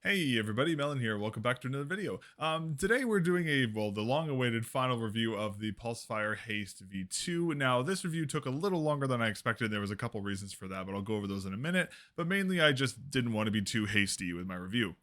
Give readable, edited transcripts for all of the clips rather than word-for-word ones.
Hey everybody, mel0n here. Welcome back to another video. Today we're doing the long-awaited final review of the Pulsefire Haste V2. Now, this review took a little longer than I expected. There was a couple reasons for that, but I'll go over those in a minute. But mainly, I just didn't want to be too hasty with my review.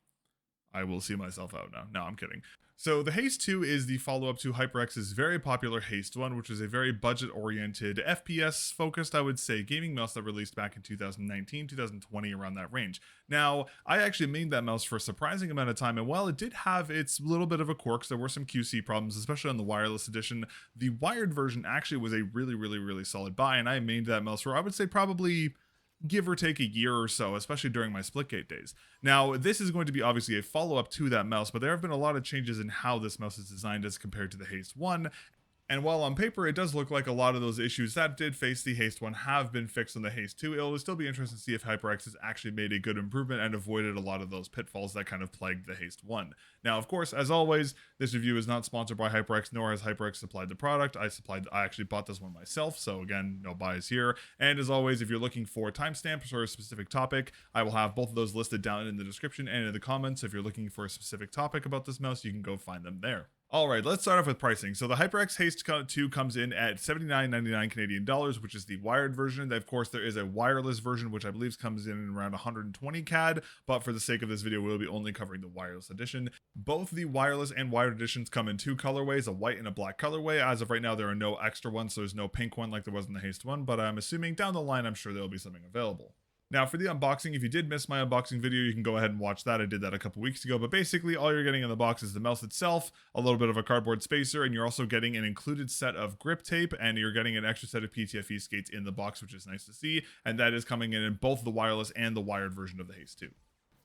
I will see myself out now. No, I'm kidding. So the Haste 2 is the follow-up to HyperX's very popular Haste 1, which is a very budget-oriented, FPS-focused, I would say, gaming mouse that released back in 2019, 2020, around that range. Now, I actually made that mouse for a surprising amount of time, and while it did have its little bit of a quirks, there were some QC problems, especially on the wireless edition. The wired version actually was a really solid buy, and I made that mouse for, I would say, probably give or take a year or so, especially during my Splitgate days. Now, this is going to be obviously a follow-up to that mouse, but there have been a lot of changes in how this mouse is designed as compared to the Haste 1. And while on paper it does look like a lot of those issues that did face the Haste 1 have been fixed on the Haste 2, it'll still be interesting to see if HyperX has actually made a good improvement and avoided a lot of those pitfalls that kind of plagued the Haste 1. Now, of course, as always, this review is not sponsored by HyperX, nor has HyperX supplied the product. I actually bought this one myself, so again, no bias here. And as always, if you're looking for timestamps or a specific topic, I will have both of those listed down in the description and in the comments. If you're looking for a specific topic about this mouse, you can go find them there. Alright, let's start off with pricing. So the HyperX Haste 2 comes in at $79.99 Canadian dollars, which is the wired version. Of course, there is a wireless version, which I believe comes in around 120 CAD, but for the sake of this video, we'll be only covering the wireless edition. Both the wireless and wired editions come in two colorways, a white and a black colorway. As of right now, there are no extra ones, so there's no pink one like there was in the Haste 1, but I'm assuming down the line, I'm sure there'll be something available. Now, for the unboxing, if you did miss my unboxing video, you can go ahead and watch that. I did that a couple weeks ago, but basically all you're getting in the box is the mouse itself, a little bit of a cardboard spacer, and you're also getting an included set of grip tape, and you're getting an extra set of PTFE skates in the box, which is nice to see, and that is coming in both the wireless and the wired version of the Haste 2.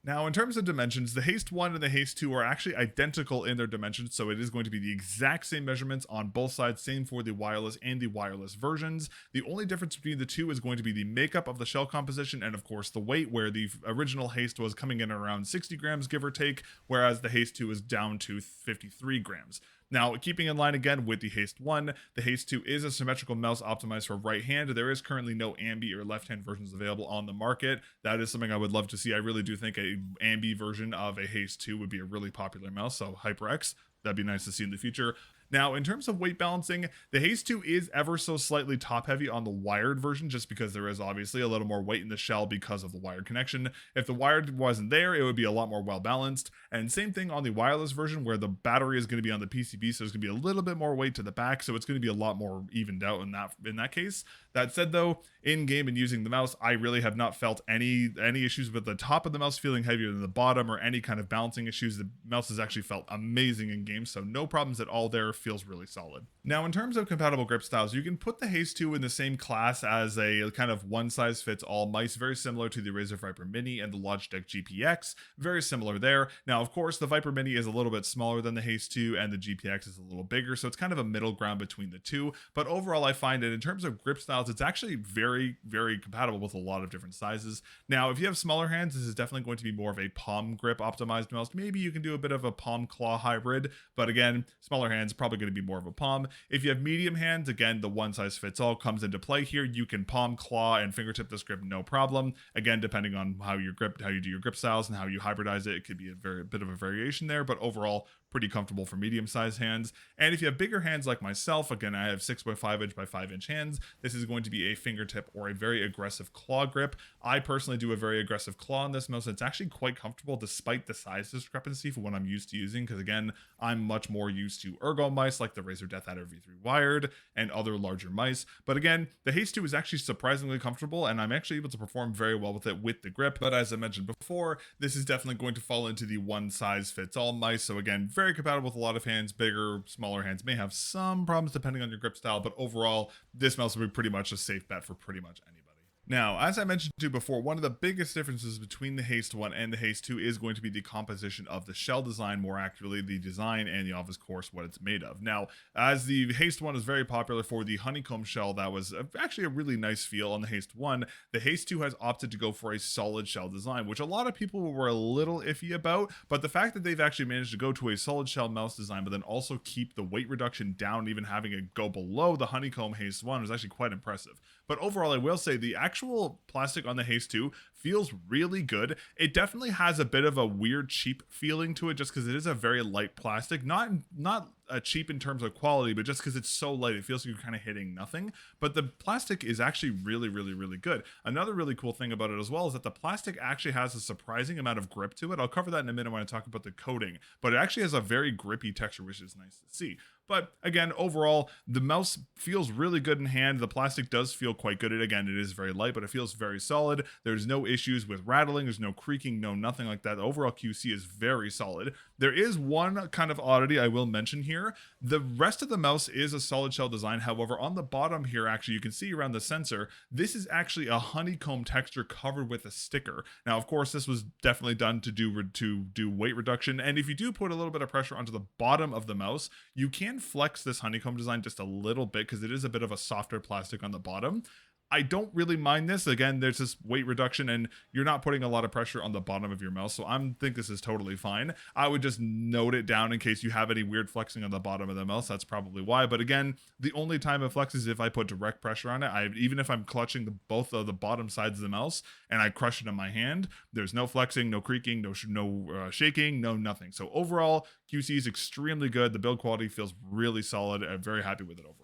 Now, in terms of dimensions, the Haste 1 and the Haste 2 are actually identical in their dimensions, so it is going to be the exact same measurements on both sides, same for the wireless and the wireless versions. The only difference between the two is going to be the makeup of the shell composition and, of course, the weight, where the original Haste was coming in around 60 grams, give or take, whereas the Haste 2 is down to 53 grams. Now, keeping in line again with the Haste 1, the Haste 2 is a symmetrical mouse optimized for right hand. There is currently no ambi or left hand versions available on the market. That is something I would love to see. I really do think a ambi version of a Haste 2 would be a really popular mouse, so HyperX, that'd be nice to see in the future. Now, in terms of weight balancing, the Haste 2 is ever so slightly top heavy on the wired version, just because there is obviously a little more weight in the shell because of the wired connection. If the wired wasn't there, it would be a lot more well balanced. And same thing on the wireless version, where the battery is going to be on the PCB, so there's going to be a little bit more weight to the back, so it's going to be a lot more evened out in that case. That said, though, in game and using the mouse, I really have not felt any issues with the top of the mouse feeling heavier than the bottom or any kind of balancing issues. The mouse has actually felt amazing in game, so no problems at all there. Feels really solid. Now, in terms of compatible grip styles, you can put the Haste 2 in the same class as a kind of one-size-fits-all mice, very similar to the Razer Viper Mini and the Logitech GPX. Very similar there. Now, of course, the Viper Mini is a little bit smaller than the Haste 2, and the GPX is a little bigger, so it's kind of a middle ground between the two. But overall, I find that in terms of grip styles, it's actually very compatible with a lot of different sizes. Now, if you have smaller hands, this is definitely going to be more of a palm grip optimized mouse. Maybe you can do a bit of a palm claw hybrid, but again, smaller hands probably going to be more of a palm. If you have medium hands, again, the one size fits all comes into play here. You can palm, claw, and fingertip this grip, no problem. Again, depending on how you do your grip styles and how you hybridize it, it could be a bit of a variation there, but overall, pretty comfortable for medium-sized hands. And if you have bigger hands like myself, again, I have 6.5 inch by 5 inch hands, this is going to be a fingertip or a very aggressive claw grip. I personally do a very aggressive claw on this mouse, and it's actually quite comfortable despite the size discrepancy for what I'm used to using, because again, I'm much more used to ergo mice like the Razer DeathAdder V3 Wired and other larger mice. But again, the Haste 2 is actually surprisingly comfortable, and I'm actually able to perform very well with it with the grip. But as I mentioned before, this is definitely going to fall into the one-size-fits-all mice. So again, very compatible with a lot of hands. Bigger, smaller hands may have some problems depending on your grip style, but overall, this mouse will be pretty much a safe bet for pretty much anybody. Now, as I mentioned to you before, one of the biggest differences between the Haste 1 and the Haste 2 is going to be the composition of the shell design, more accurately the design and the of course what it's made of. Now, as the Haste 1 is very popular for the honeycomb shell that was actually a really nice feel on the Haste 1, the Haste 2 has opted to go for a solid shell design, which a lot of people were a little iffy about, but the fact that they've actually managed to go to a solid shell mouse design, but then also keep the weight reduction down, even having it go below the honeycomb Haste 1 was actually quite impressive. But overall, I will say the actual plastic on the Haste 2 feels really good. It definitely has a bit of a weird cheap feeling to it just because it is a very light plastic, not cheap in terms of quality, but just because it's so light, it feels like you're kind of hitting nothing. But the plastic is actually really good. Another really cool thing about it as well is that the plastic actually has a surprising amount of grip to it. I'll cover that in a minute when I talk about the coating, but it actually has a very grippy texture, which is nice to see. But again, overall, the mouse feels really good in hand. The plastic does feel quite good. Again, it is very light, but it feels very solid. There's no issues with rattling. There's no creaking, no nothing like that. The overall QC is very solid. There is one kind of oddity I will mention here. The rest of the mouse is a solid shell design. However, on the bottom here, actually, you can see around the sensor, this is actually a honeycomb texture covered with a sticker. Now, of course, this was definitely done to do weight reduction. And if you do put a little bit of pressure onto the bottom of the mouse, you can flex this honeycomb design just a little bit because it is a bit of a softer plastic on the bottom. I don't really mind this. Again, there's this weight reduction and you're not putting a lot of pressure on the bottom of your mouse. So I think this is totally fine. I would just note it down in case you have any weird flexing on the bottom of the mouse. That's probably why. But again, the only time it flexes is if I put direct pressure on it. Even if I'm clutching both of the bottom sides of the mouse and I crush it in my hand, there's no flexing, no creaking, no shaking, no nothing. So overall, QC is extremely good. The build quality feels really solid. I'm very happy with it overall.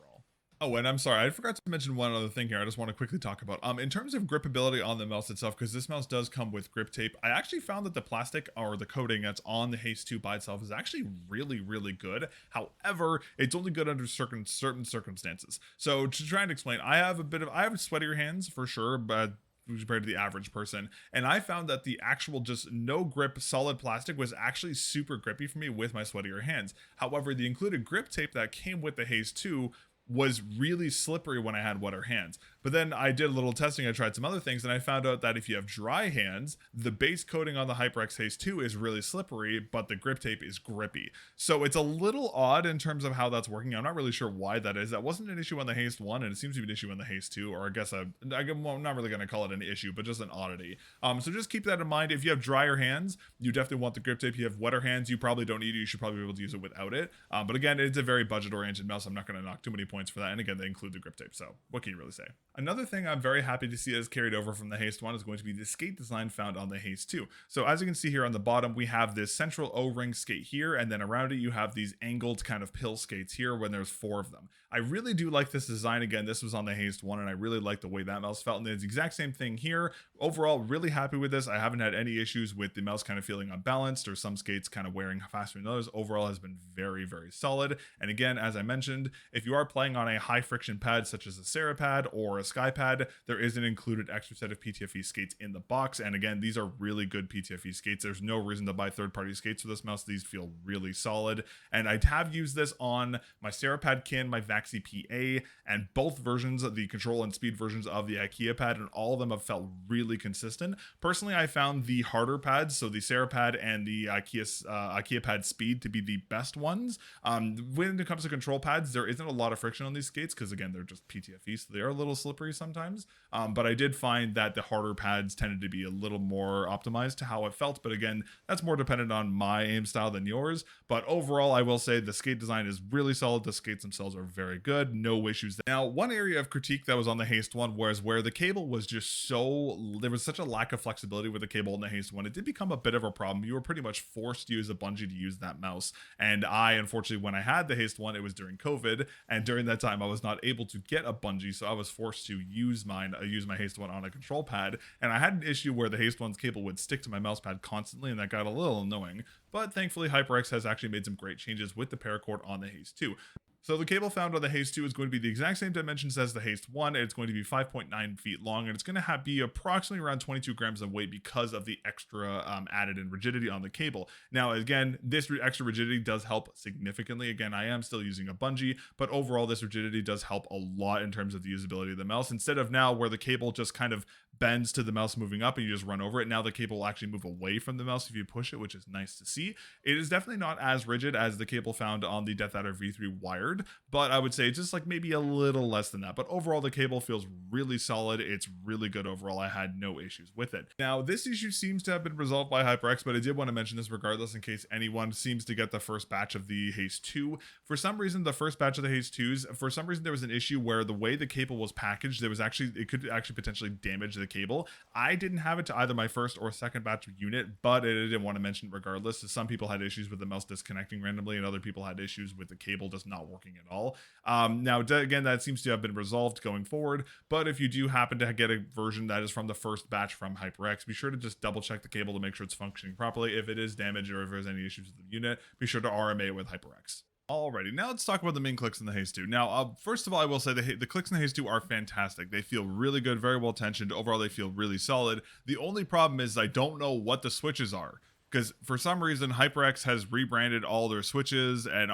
Oh, and I'm sorry, I forgot to mention one other thing here I just want to quickly talk about. In terms of gripability on the mouse itself, because this mouse does come with grip tape, I actually found that the plastic or the coating that's on the Haste 2 by itself is actually really good. However, it's only good under certain circumstances. So to try and explain, I have sweatier hands for sure, but compared to the average person, and I found that the actual just no grip solid plastic was actually super grippy for me with my sweatier hands. However, the included grip tape that came with the Haste 2 was really slippery when I had wetter hands. But then I did a little testing, I tried some other things, and I found out that if you have dry hands, the base coating on the HyperX Haste 2 is really slippery, but the grip tape is grippy. So it's a little odd in terms of how that's working. I'm not really sure why that is. That wasn't an issue on the Haste 1, and it seems to be an issue on the Haste 2, or I guess I'm not really going to call it an issue, but just an oddity. So just keep that in mind. If you have drier hands, you definitely want the grip tape. If you have wetter hands, you probably don't need it. You should probably be able to use it without it. But again, it's a very budget-oriented mouse. I'm not going to knock too many points for that. And again, they include the grip tape. So what can you really say? Another thing I'm very happy to see as carried over from the Haste 1 is going to be the skate design found on the Haste 2. So as you can see here on the bottom, we have this central O-ring skate here, and then around it you have these angled kind of pill skates here when there's 4 of them. I really do like this design. Again, this was on the Haste 1, and I really like the way that mouse felt, and it's the exact same thing here. Overall, really happy with this. I haven't had any issues with the mouse kind of feeling unbalanced or some skates kind of wearing faster than others. Overall has been very solid. And again, as I mentioned, if you are playing on a high friction pad such as a Serapad or a Skypad, there is an included extra set of PTFE skates in the box. And again, these are really good PTFE skates. There's no reason to buy third-party skates for this mouse. These feel really solid. And I have used this on my Serapad Kin, my Vaxi PA, and both versions of the control and speed versions of the IKEA pad, and all of them have felt really consistent. Personally, I found the harder pads, so the Serapad and the IKEA pad speed, to be the best ones. When it comes to control pads, there isn't a lot of friction on these skates because again, they're just PTFE, so they are a little slippery sometimes. But I did find that the harder pads tended to be a little more optimized to how it felt. But again, that's more dependent on my aim style than yours. But overall, I will say the skate design is really solid. The skates themselves are very good. No issues. Now, one area of critique that was on the Haste 1 was where the cable was just there was such a lack of flexibility with the cable in the Haste 1. It did become a bit of a problem. You were pretty much forced to use a bungee to use that mouse. And I, unfortunately, when I had the Haste 1, it was during COVID. And during that time, I was not able to get a bungee. So I was forced to use my Haste 1 on a control pad. And I had an issue where the Haste 1's cable would stick to my mouse pad constantly. And that got a little annoying. But thankfully, HyperX has actually made some great changes with the paracord on the Haste 2. So the cable found on the Haste 2 is going to be the exact same dimensions as the Haste 1. It's going to be 5.9 feet long, and it's going to be approximately around 22 grams of weight because of the extra added in rigidity on the cable. Now, again, this extra rigidity does help significantly. Again, I am still using a bungee, but overall, this rigidity does help a lot in terms of the usability of the mouse. Instead of now where the cable just kind of bends to the mouse moving up and you just run over it, now the cable will actually move away from the mouse if you push it, which is nice to see. It is definitely not as rigid as the cable found on the Death Adder V3 wired. standard, but I would say just like maybe a little less than that. But overall, the cable feels really solid. It's really good overall. I had no issues with it. Now, this issue seems to have been resolved by HyperX, but I did want to mention this regardless in case anyone seems to get the first batch of the Haste 2. For some reason, the first batch of the Haste 2s, for some reason, there was an issue where the way the cable was packaged, it could actually potentially damage the cable. I didn't have it to either my first or second batch unit, but I didn't want to mention it regardless. So some people had issues with the mouse disconnecting randomly, and other people had issues with the cable just not working at all. Now, again, that seems to have been resolved going forward, but if you do happen to get a version that is from the first batch from HyperX, be sure to just double check the cable to make sure it's functioning properly. If it is damaged or if there's any issues with the unit, be sure to RMA it with HyperX. Alrighty, now let's talk about the main clicks in the Haste 2. Now, first of all, I will say the clicks in the Haste 2 are fantastic. They feel really good, very well tensioned. Overall, they feel really solid. The only problem is I don't know what the switches are, because for some reason HyperX has rebranded all their switches, and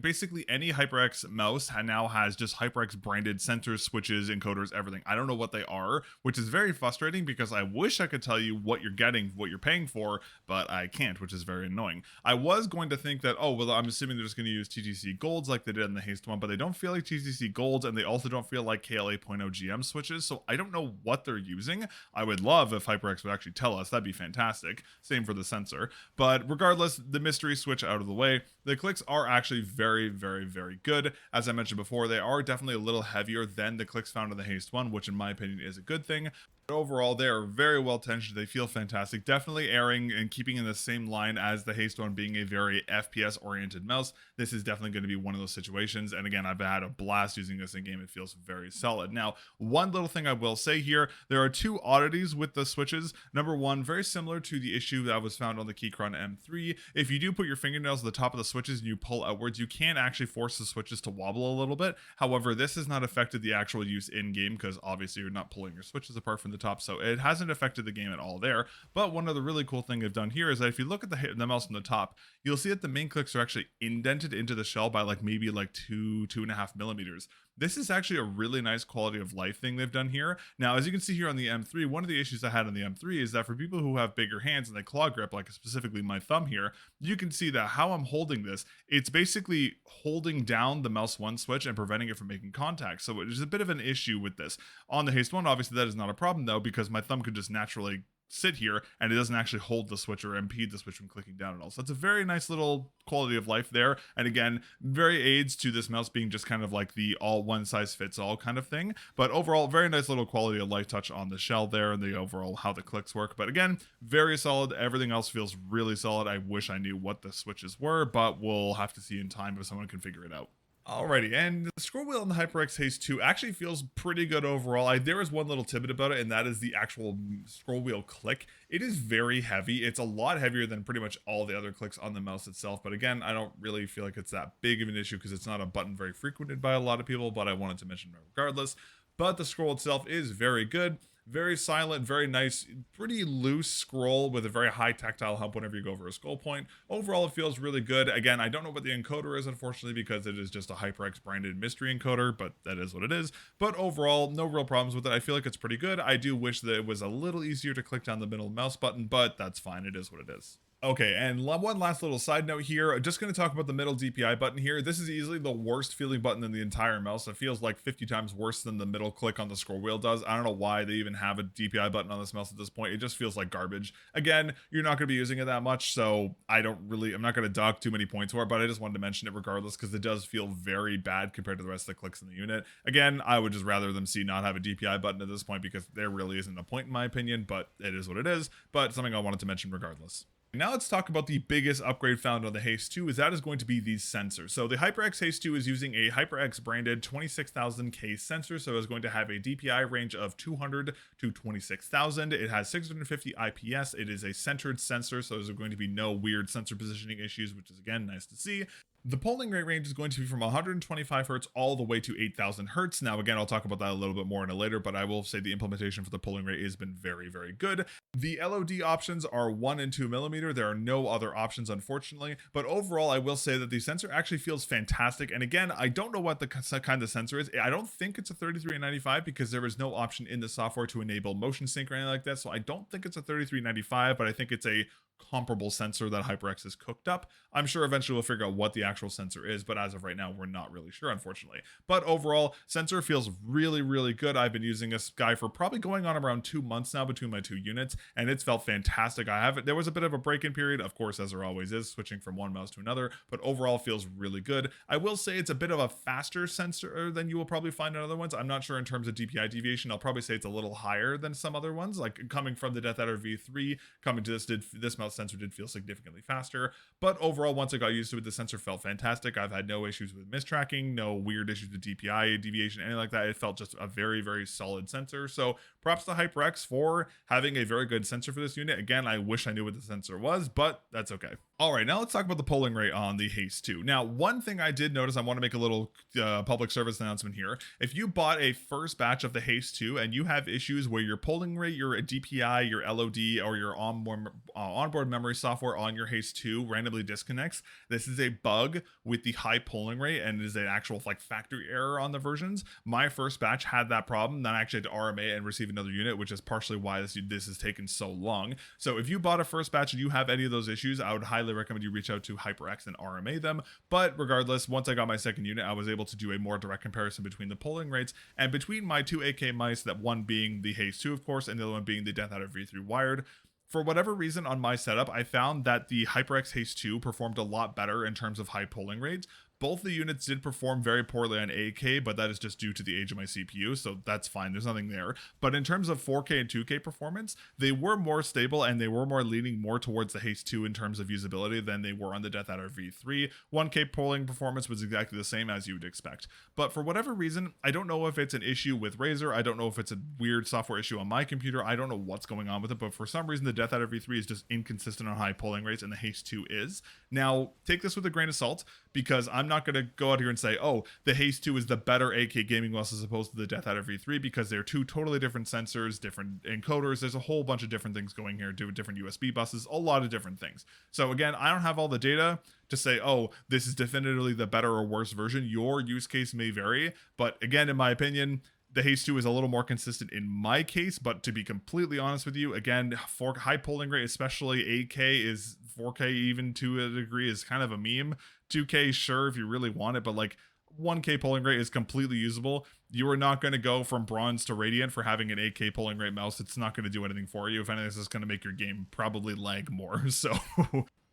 basically any HyperX mouse now has just HyperX branded sensors, switches, encoders, everything. I don't know what they are, which is very frustrating because I wish I could tell you what you're getting, what you're paying for, but I can't, which is very annoying. I was going to think that, oh, well, I'm assuming they're just going to use TTC Golds like they did in the Haste one, but they don't feel like TTC Golds, and they also don't feel like KLA.0 GM switches, so I don't know what they're using. I would love if HyperX would actually tell us. That'd be fantastic. Same for the sensor. But regardless, the mystery switch out of the way, the clicks are actually very, very, very good. As I mentioned before, they are definitely a little heavier than the clicks found in the Haste 1, which in my opinion is a good thing. But overall, they are very well tensioned. They feel fantastic. Definitely airing and keeping in the same line as the Haste 1 being a very FPS-oriented mouse. This is definitely going to be one of those situations. And again, I've had a blast using this in game. It feels very solid. Now, one little thing I will say here, there are two oddities with the switches. Number one, very similar to the issue that was found on the Keychron M3. If you do put your fingernails at the top of the switches and you pull outwards, you can actually force the switches to wobble a little bit. However, this has not affected the actual use in-game because obviously you're not pulling your switches apart from the top, so it hasn't affected the game at all there. But one of the really cool things they've done here is that if you look at the mouse from the top, you'll see that the main clicks are actually indented into the shell by like maybe like 2.5 millimeters. This is actually a really nice quality of life thing they've done here. Now, as you can see here on the M3, one of the issues I had on the M3 is that for people who have bigger hands and they claw grip, like specifically my thumb here, you can see that how I'm holding this, it's basically holding down the mel0n switch and preventing it from making contact. So it is a bit of an issue with this. On the Haste 1, obviously that is not a problem though, because my thumb could just naturally sit here and it doesn't actually hold the switch or impede the switch from clicking down at all. So it's a very nice little quality of life there, and again, very aids to this mouse being just kind of like the all one size fits all kind of thing. But overall, very nice little quality of life touch on the shell there and the overall how the clicks work. But again, very solid. Everything else feels really solid. I wish I knew what the switches were, but we'll have to see in time if someone can figure it out. Alrighty, and the scroll wheel in the HyperX Haste 2 actually feels pretty good overall. There is one little tidbit about it, and that is the actual scroll wheel click. It is very heavy. It's a lot heavier than pretty much all the other clicks on the mouse itself, but again, I don't really feel like it's that big of an issue because it's not a button very frequented by a lot of people, but I wanted to mention it regardless. But the scroll itself is very good. Very silent, very nice, pretty loose scroll with a very high tactile hump whenever you go over a scroll point. Overall, it feels really good. Again, I don't know what the encoder is, unfortunately, because it is just a HyperX branded mystery encoder, but that is what it is. But overall, no real problems with it. I feel like it's pretty good. I do wish that it was a little easier to click down the middle mouse button, but that's fine. It is what it is. Okay, and one last little side note here. Just going to talk about the middle DPI button here. This is easily the worst feeling button in the entire mouse. It feels like 50 times worse than the middle click on the scroll wheel does. I don't know why they even have a DPI button on this mouse at this point. It just feels like garbage. Again, you're not going to be using it that much, so I'm not going to dock too many points for it, but I just wanted to mention it regardless because it does feel very bad compared to the rest of the clicks in the unit. Again, I would just rather them not have a DPI button at this point because there really isn't a point in my opinion, but it is what it is. But something I wanted to mention regardless. Now let's talk about the biggest upgrade found on the Haste 2, that is going to be the sensor. So the HyperX Haste 2 is using a HyperX branded 26,000K sensor, so it's going to have a DPI range of 200 to 26,000. It has 650 IPS. It is a centered sensor, so there's going to be no weird sensor positioning issues, which is again nice to see. The polling rate range is going to be from 125 Hz all the way to 8,000 Hz. Now, again, I'll talk about that a little bit more in a later, but I will say the implementation for the polling rate has been very, very good. The LOD options are 1 and 2 millimeter. There are no other options, unfortunately. But overall, I will say that the sensor actually feels fantastic. And again, I don't know what the kind of sensor is. I don't think it's a 3395 because there is no option in the software to enable motion sync or anything like that. So I don't think it's a 3395, but I think it's a comparable sensor that HyperX has cooked up. I'm sure eventually we'll figure out what the actual sensor is, but as of right now, we're not really sure, unfortunately. But overall, sensor feels really, really good. I've been using this guy for probably going on around 2 months now between my two units, and it's felt fantastic. There was a bit of a break-in period, of course, as there always is, switching from one mouse to another, but overall feels really good. I will say it's a bit of a faster sensor than you will probably find in other ones. I'm not sure in terms of DPI deviation. I'll probably say it's a little higher than some other ones, like coming from the Death Adder V3, coming to this mouse sensor did feel significantly faster. But overall, once I got used to it, the sensor felt fantastic. I've had no issues with mistracking, no weird issues with DPI deviation, anything like that. It felt just a very, very solid sensor. So props to HyperX for having a very good sensor for this unit. Again, I wish I knew what the sensor was, but that's okay. All right, now let's talk about the polling rate on the Haste 2. Now, one thing I did notice, I want to make a little public service announcement here. If you bought a first batch of the Haste 2 and you have issues where your polling rate, your DPI, your LOD, or your onboard memory software on your Haste 2 randomly disconnects, this is a bug with the high polling rate and it is an actual like factory error on the versions. My first batch had that problem. Then I actually had to RMA and receive another unit, which is partially why this has taken so long. So if you bought a first batch and you have any of those issues, I would highly recommend you reach out to HyperX and RMA them. But regardless, once I got my second unit, I was able to do a more direct comparison between the polling rates and between my two AK mice, that one being the Haste 2, of course, and the other one being the Death Adder V3 wired. For whatever reason on my setup, I found that the HyperX Haste 2 performed a lot better in terms of high polling rates. Both the units did perform very poorly on 8K, but that is just due to the age of my CPU, so that's fine. There's nothing there. But in terms of 4K and 2K performance, they were more stable and they were leaning more towards the Haste 2 in terms of usability than they were on the Death Adder V3. 1K polling performance was exactly the same as you would expect. But for whatever reason, I don't know if it's an issue with Razer. I don't know if it's a weird software issue on my computer. I don't know what's going on with it, but for some reason, the Death Adder V3 is just inconsistent on high polling rates and the Haste 2 is. Now, take this with a grain of salt, because I'm not going to go out here and say, oh, the Haste 2 is the better 8K gaming mouse as opposed to the Death Adder V3, because they're two totally different sensors, different encoders. There's a whole bunch of different things going here, different USB buses, a lot of different things. So again, I don't have all the data to say, oh, this is definitively the better or worse version. Your use case may vary, but again, in my opinion, the Haste 2 is a little more consistent in my case, but to be completely honest with you, again, for high polling rate, especially 8K is 4K even to a degree is kind of a meme. 2K, sure, if you really want it, but like 1K polling rate is completely usable. You are not going to go from bronze to radiant for having an 8K polling rate mouse. It's not going to do anything for you. If anything, this is going to make your game probably lag more. So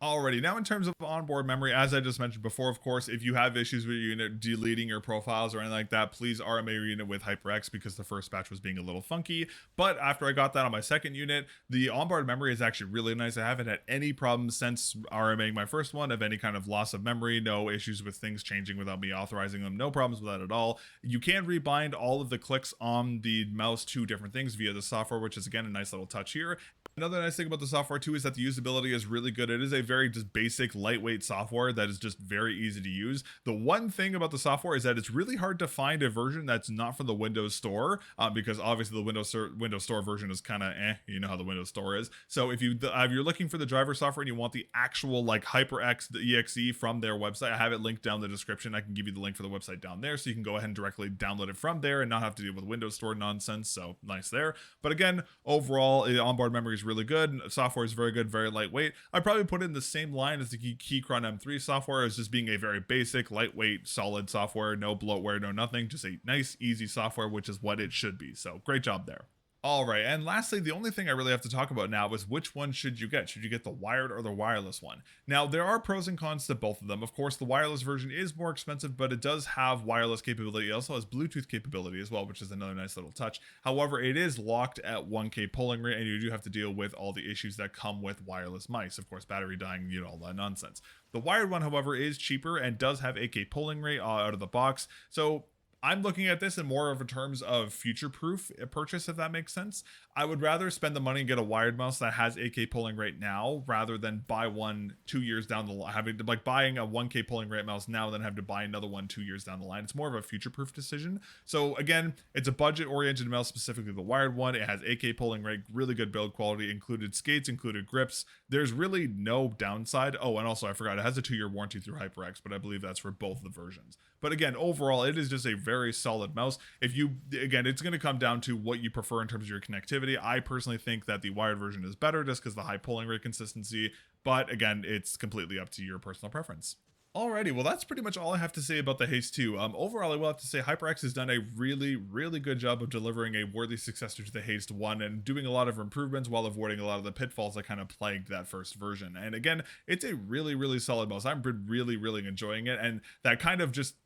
alrighty, now in terms of onboard memory, as I just mentioned before, of course, if you have issues with your unit deleting your profiles or anything like that, please RMA your unit with HyperX, because the first batch was being a little funky. But after I got that on my second unit, the onboard memory is actually really nice. I haven't had any problems since RMAing my first one of any kind of loss of memory, no issues with things changing without me authorizing them, no problems with that at all. You can rebind all of the clicks on the mouse to different things via the software, which is again a nice little touch here. Another nice thing about the software too is that the usability is really good. It is a very just basic, lightweight software that is just very easy to use. The one thing about the software is that it's really hard to find a version that's not from the Windows Store, because obviously the Windows Store version is kind of you know how the Windows Store is. So if you're looking for the driver software and you want the actual like HyperX the exe from their website, I have it linked down in the description. I can give you the link for the website down there, so you can go ahead and directly download it from there and not have to deal with Windows Store nonsense. So nice there. But again, overall, the onboard memory is really good. Software is very good, very lightweight. I probably put it in the same line as the Keychron M3 software, as just being a very basic, lightweight, solid software, no bloatware, no nothing, just a nice, easy software, which is what it should be. So great job there. All right, and lastly, the only thing I really have to talk about now is which one should you get? Should you get the wired or the wireless one? Now, there are pros and cons to both of them. Of course, the wireless version is more expensive, but it does have wireless capability. It also has Bluetooth capability as well, which is another nice little touch. However, it is locked at 1K polling rate, and you do have to deal with all the issues that come with wireless mice. Of course, battery dying, you know, all that nonsense. The wired one, however, is cheaper and does have 8K polling rate out of the box. So I'm looking at this in more of a terms of future-proof purchase, if that makes sense. I would rather spend the money and get a wired mouse that has 8K polling rate now, rather than buy one 2 years down the line, having to like buying a 1K polling rate mouse now and then have to buy another one 2 years down the line. It's more of a future-proof decision. So again, it's a budget-oriented mouse, specifically the wired one. It has 8K polling rate, really good build quality, included skates, included grips. There's really no downside. Oh, and also I forgot, it has a 2-year warranty through HyperX, but I believe that's for both the versions. But again, overall, it is just a very solid mouse. If you, again, it's going to come down to what you prefer in terms of your connectivity. I personally think that the wired version is better just because the high polling rate consistency, but again, it's completely up to your personal preference. Alrighty, well that's pretty much all I have to say about the Haste 2. Overall, I will have to say HyperX has done a really good job of delivering a worthy successor to the Haste 1 and doing a lot of improvements while avoiding a lot of the pitfalls that kind of plagued that first version. And again, it's a really solid mouse. I've been really enjoying it, and that kind of just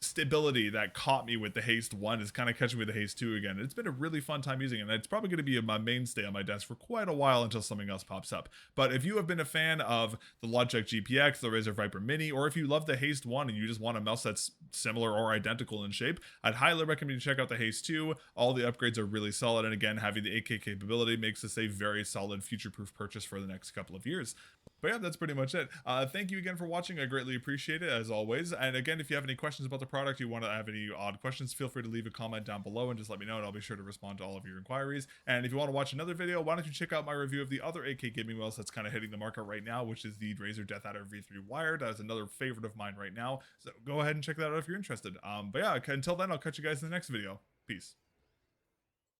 stability that caught me with the Haste 1 is kind of catching me with the Haste 2 again. It's been a really fun time using it, and it's probably going to be my mainstay on my desk for quite a while until something else pops up. But if you have been a fan of the Logitech GPX, the Razer Viper Mini, or if you love the Haste 1 and you just want a mouse that's similar or identical in shape, I'd highly recommend you check out the Haste 2. All the upgrades are really solid, and again, having the 8K capability makes this a very solid future-proof purchase for the next couple of years. But yeah, that's pretty much it. Thank you again for watching. I greatly appreciate it, as always. And again, if you have any questions about the product, you want to have any odd questions, feel free to leave a comment down below and just let me know, and I'll be sure to respond to all of your inquiries. And if you want to watch another video, why don't you check out my review of the other 8K gaming mouse that's kind of hitting the market right now, which is the Razer Death Adder V3 Wired. That is another favorite of mine right now. So go ahead and check that out if you're interested. But yeah, until then, I'll catch you guys in the next video. Peace.